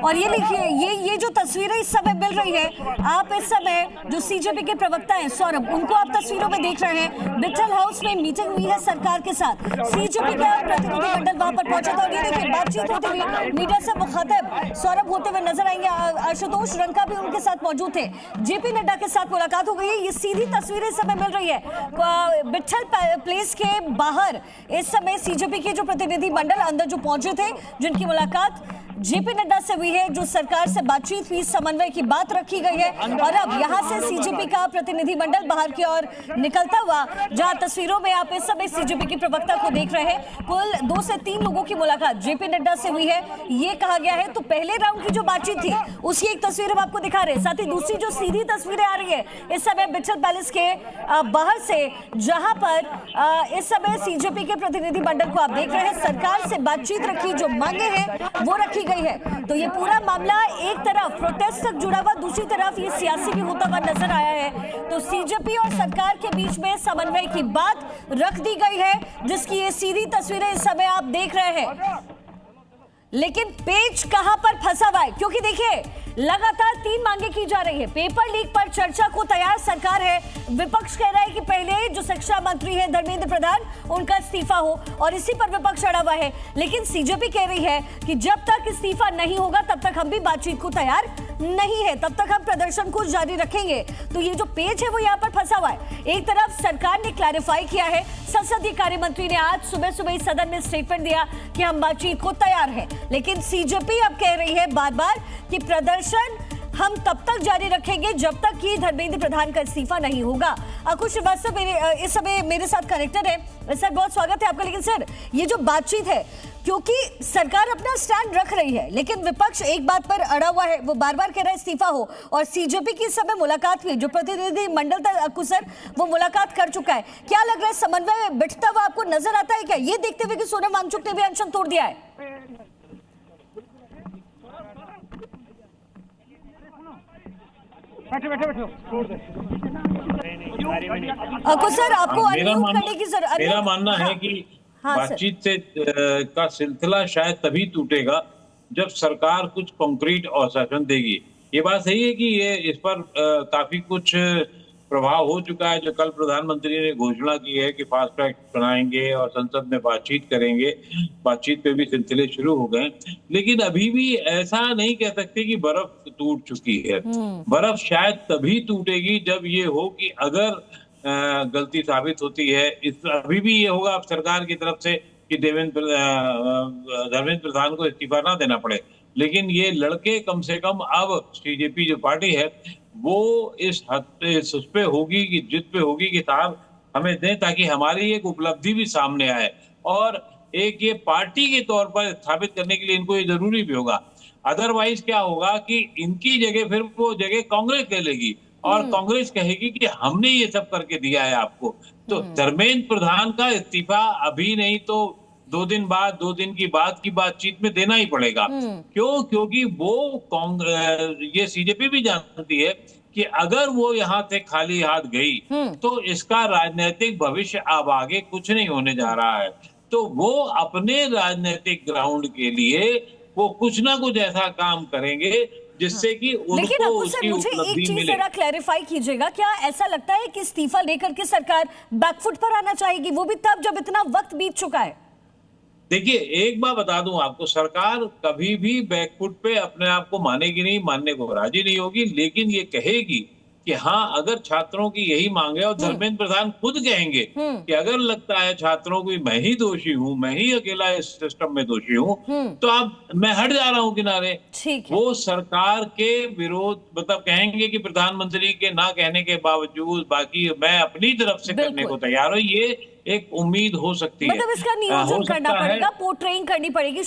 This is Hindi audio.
और ये लिखिए, ये जो तस्वीरें इस समय मिल रही है, आप इस समय जो सीजेपी के प्रवक्ता हैं सौरभ, उनको आप तस्वीरों में देख रहे हैं। बिट्ठल हाउस में मीटिंग हुई है सरकार के साथ, सीजेपी का प्रतिनिधिमंडल वहां पर पहुंचा था और ये देखिए बातचीत होती हुई मीडिया से मुखातिब सौरभ होते हुए नजर आएंगे। आशुतोष रंका भी उनके साथ मौजूद थे। जेपी नड्डा के साथ मुलाकात हो गई है। ये सीधी तस्वीरें इस समय मिल रही है बिट्ठल प्लेस के बाहर। इस समय सीजेपी के जो प्रतिनिधि मंडल अंदर जो पहुंचे थे, जिनकी मुलाकात जेपी नड्डा से हुई है, जो सरकार से बातचीत हुई, समन्वय की बात रखी गई है। और अब यहां से सीजेपी का प्रतिनिधि मंडल बाहर की ओर निकलता हुआ, जहां तस्वीरों में आप इस समय सीजेपी के प्रवक्ता को देख रहे हैं। कुल 2 से 3 लोगों की मुलाकात जेपी नड्डा से हुई है, ये कहा गया है। तो पहले राउंड की जो बातचीत थी उसकी एक तस्वीर हम आपको दिखा रहे हैं। साथ ही दूसरी जो सीधी तस्वीरें आ रही है इस समय बिट्ठल पैलेस के बाहर से, जहां पर इस समय सीजेपी के प्रतिनिधि मंडल को आप देख रहे हैं। सरकार से बातचीत रखी, जो मांगे हैं वो रखी गई है। तो ये पूरा मामला एक तरफ प्रोटेस्ट तक जुड़ा हुआ, दूसरी तरफ ये सियासी भी होता हुआ नजर आया है। तो सीजेपी और सरकार के बीच में समन्वय की बात रख दी गई है, जिसकी ये सीधी तस्वीरें इस समय आप देख रहे हैं। लेकिन पेच कहां पर फंसा हुआ है, क्योंकि देखिए लगातार 3 मांगे की जा रही है। पेपर लीक पर चर्चा को तैयार सरकार है। विपक्ष कह रहा है कि पहले जो शिक्षा मंत्री है धर्मेंद्र प्रधान, उनका इस्तीफा हो, और इसी पर विपक्ष अड़ा हुआ है। लेकिन सीजेपी कह रही है कि जब तक इस्तीफा नहीं होगा तब तक हम भी बातचीत को तैयार नहीं है, तब तक हम प्रदर्शन को जारी रखेंगे। तो ये जो पेच है वो यहाँ पर फंसा हुआ है। एक तरफ सरकार ने क्लैरिफाई किया है, संसदीय कार्य मंत्री ने आज सुबह सुबह इस सदन में स्टेटमेंट दिया कि हम बातचीत को तैयार हैं। लेकिन सीजेपी अब कह रही है बार बार कि प्रदर्शन हम तब तक जारी रखेंगे जब तक कि धर्मेंद्र प्रधान का इस्तीफा नहीं होगा। अंकुश श्रीवास्तव इस समय मेरे साथ कनेक्टेड है। सर बहुत स्वागत है आपका। लेकिन सर ये जो बातचीत है, क्योंकि सरकार अपना स्टैंड रख रही है लेकिन विपक्ष एक बात पर अड़ा हुआ है, वो बार बार कह रहा है इस्तीफा हो, और सीजेपी की इस समय मुलाकात हुई, जो प्रतिनिधि मंडल था सर वो मुलाकात कर चुका है। क्या लग रहा है, समन्वय बिठता हुआ आपको नजर आता है क्या, ये देखते हुए कि सोनम वांगचुक ने भी अनशन तोड़ दिया है? सर आपको मेरा मानना है कि बातचीत से का सिलसिला शायद तभी टूटेगा जब सरकार कुछ कॉन्क्रीट आश्वासन देगी। ये बात सही है कि ये इस पर काफी कुछ प्रभाव हो चुका है। जो कल प्रधानमंत्री ने घोषणा की है कि फास्ट ट्रैक बनाएंगे और संसद में बातचीत करेंगे, बातचीत पे भी सिलसिले शुरू हो गए। लेकिन अभी भी ऐसा नहीं कह सकते कि बर्फ टूट चुकी है। बर्फ शायद तभी टूटेगी जब ये हो कि अगर गलती साबित होती है। अभी भी ये होगा अब सरकार की तरफ से कि धर्मेंद्र प्रधान को इस्तीफा ना देना पड़े। लेकिन ये लड़के कम से कम अब सीजेपी जो पार्टी है वो इस उस पे होगी कि जिद पे होगी कि साहब हमें दें, ताकि हमारी एक उपलब्धि भी सामने आए और एक ये पार्टी के तौर पर स्थापित करने के लिए इनको ये जरूरी भी होगा। अदरवाइज क्या होगा कि इनकी जगह फिर वो जगह कांग्रेस ले लेगी और कांग्रेस कहेगी कि हमने ये सब करके दिया है आपको। तो धर्मेंद्र प्रधान का इस्तीफा अभी नहीं तो 2 दिन बाद, 2 दिन की बाद की बातचीत में देना ही पड़ेगा। क्यों? क्योंकि वो ये सीजेपी भी जानती है कि अगर वो यहाँ से खाली हाथ गई तो इसका राजनीतिक भविष्य अब आगे कुछ नहीं होने जा रहा है। तो वो अपने राजनीतिक ग्राउंड के लिए वो कुछ ना कुछ ऐसा काम करेंगे जिससे कि उनको उसकी उपलब्धि मिले। जरा क्लैरिफाई कीजिएगा, क्या ऐसा लगता है कि इस्तीफा लेकर के सरकार बैकफुट पर आना चाहेगी, वो भी तब जब इतना वक्त बीत चुका है? देखिए एक बात बता दूं आपको, सरकार कभी भी बैकफुट पे अपने आप को मानेगी नहीं, मानने को राजी नहीं होगी। लेकिन ये कहेगी कि हाँ अगर छात्रों की यही मांग है, और धर्मेंद्र प्रधान खुद कहेंगे कि अगर लगता है छात्रों को मैं ही दोषी हूँ, मैं ही अकेला इस सिस्टम में दोषी हूँ, तो अब मैं हट जा रहा हूँ किनारे। वो सरकार के विरोध मतलब कहेंगे कि प्रधानमंत्री के ना कहने के बावजूद बाकी मैं अपनी तरफ से करने को तैयार हूँ। ये एक उम्मीद हो सकती है, मतलब इसका नियोजन करना पड़ेगा, पोर्ट्रेइंग करनी पड़ेगी।